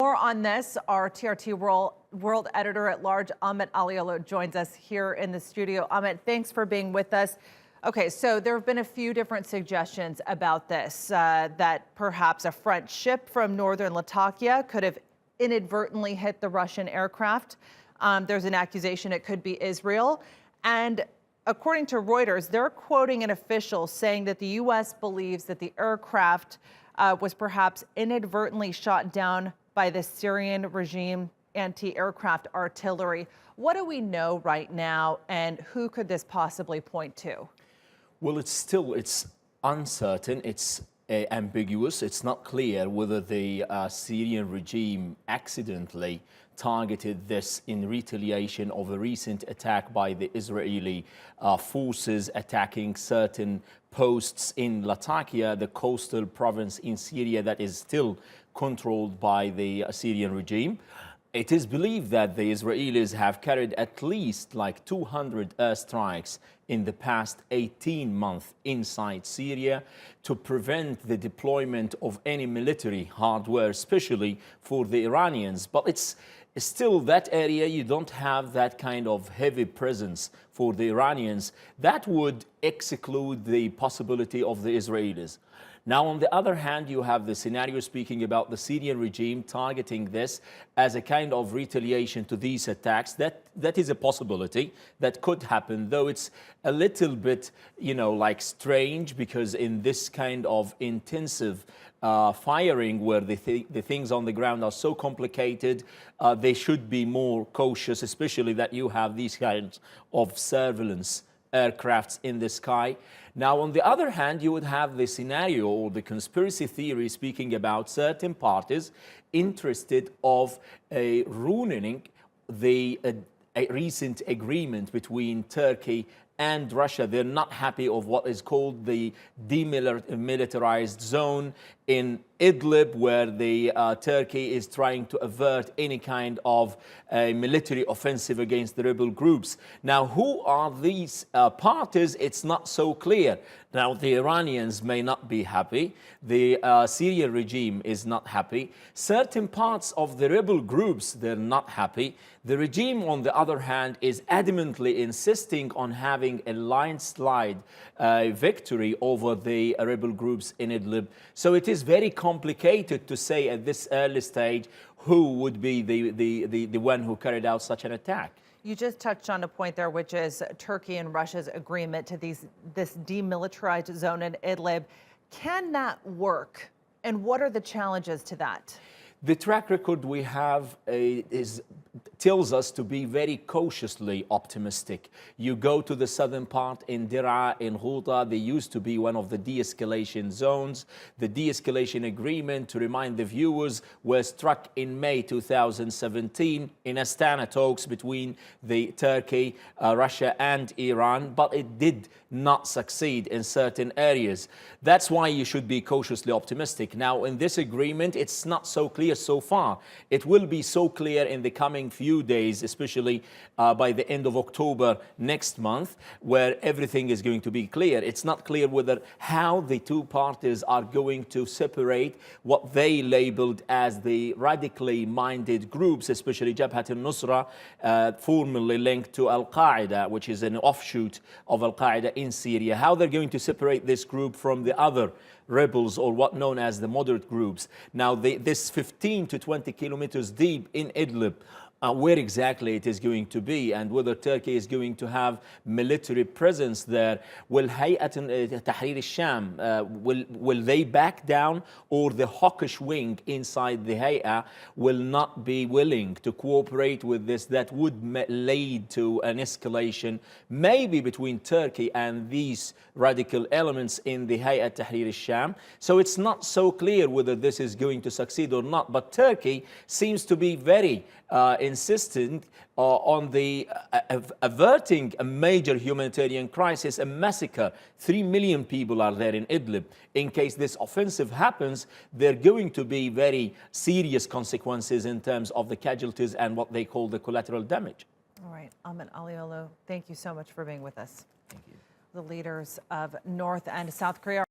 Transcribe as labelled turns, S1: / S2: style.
S1: More on this, our TRT World Editor-at-Large, Ahmet Alioglu, joins us here in the studio. Ahmet, thanks for being with us. Okay, so there have been a few different suggestions about this, that perhaps a French ship from northern Latakia could have inadvertently hit the Russian aircraft. There's an accusation it could be Israel. And according to Reuters, they're quoting an official saying that the U.S. believes that the aircraft was perhaps inadvertently shot down by the Syrian regime anti-aircraft artillery. What do we know right now, and who could this possibly point to?
S2: Well, it's uncertain. It's ambiguous. It's not clear whether the Syrian regime accidentally targeted this in retaliation of a recent attack by the Israeli forces attacking certain posts in Latakia, the coastal province in Syria that is still controlled by the Syrian regime. It is believed that the Israelis have carried at least like 200 airstrikes in the past 18 months inside Syria to prevent the deployment of any military hardware, especially for the Iranians. But it's still that area, you don't have that kind of heavy presence for the Iranians. That would exclude the possibility of the Israelis. Now, on the other hand, you have the scenario speaking about the Syrian regime targeting this as a kind of retaliation to these attacks. That is a possibility that could happen, though it's a little bit, like strange, because in this kind of intensive firing where the things on the ground are so complicated, they should be more cautious, especially that you have these kinds of surveillance aircrafts in the sky. Now, on the other hand, you would have the scenario or the conspiracy theory speaking about certain parties interested of ruining the a recent agreement between Turkey and Russia. They're not happy of what is called the demilitarized zone in Idlib, where the Turkey is trying to avert any kind of military offensive against the rebel groups. Now, who are these parties? It's not so clear. Now, the Iranians may not be happy. The Syrian regime is not happy. Certain parts of the rebel groups, they're not happy. The regime, on the other hand, is adamantly insisting on having a landslide victory over the rebel groups in Idlib. So it is very complicated to say at this early stage who would be the one who carried out such an attack.
S1: You just touched on a point there, which is Turkey and Russia's agreement to this demilitarized zone in Idlib. Can that work? And what are the challenges to that?
S2: The track record we have tells us to be very cautiously optimistic. You go to the southern part in Dir'a, in Ghouta, they used to be one of the de-escalation zones. The de-escalation agreement, to remind the viewers, was struck in May 2017 in Astana talks between the Turkey, Russia and Iran, but it did not succeed in certain areas. That's why you should be cautiously optimistic. Now, in this agreement, it's not so clear so far. It will be so clear in the coming few days, especially by the end of October next month, where everything is going to be clear. It's not clear whether how the two parties are going to separate what they labeled as the radically minded groups, especially Jabhat al-Nusra, formerly linked to Al-Qaeda, which is an offshoot of Al-Qaeda in Syria, how they're going to separate this group from the other rebels, or what known as the moderate groups. Now, this 15 to 20 kilometers deep in Idlib, where exactly it is going to be, and whether Turkey is going to have military presence there. Will Hayat Tahrir al-Sham, will they back down, or the hawkish wing inside the Hayat will not be willing to cooperate with this? That would lead to an escalation, maybe between Turkey and these radical elements in the Hayat Tahrir al-Sham. So it's not so clear whether this is going to succeed or not, but Turkey seems to be very insistent on the averting a major humanitarian crisis, a massacre. 3 million people are there in Idlib. In case this offensive happens, there are going to be very serious consequences in terms of the casualties and what they call the collateral damage.
S1: All right, Ahmet Alioglu, thank you so much for being with us.
S2: Thank you.
S1: The leaders of North and South Korea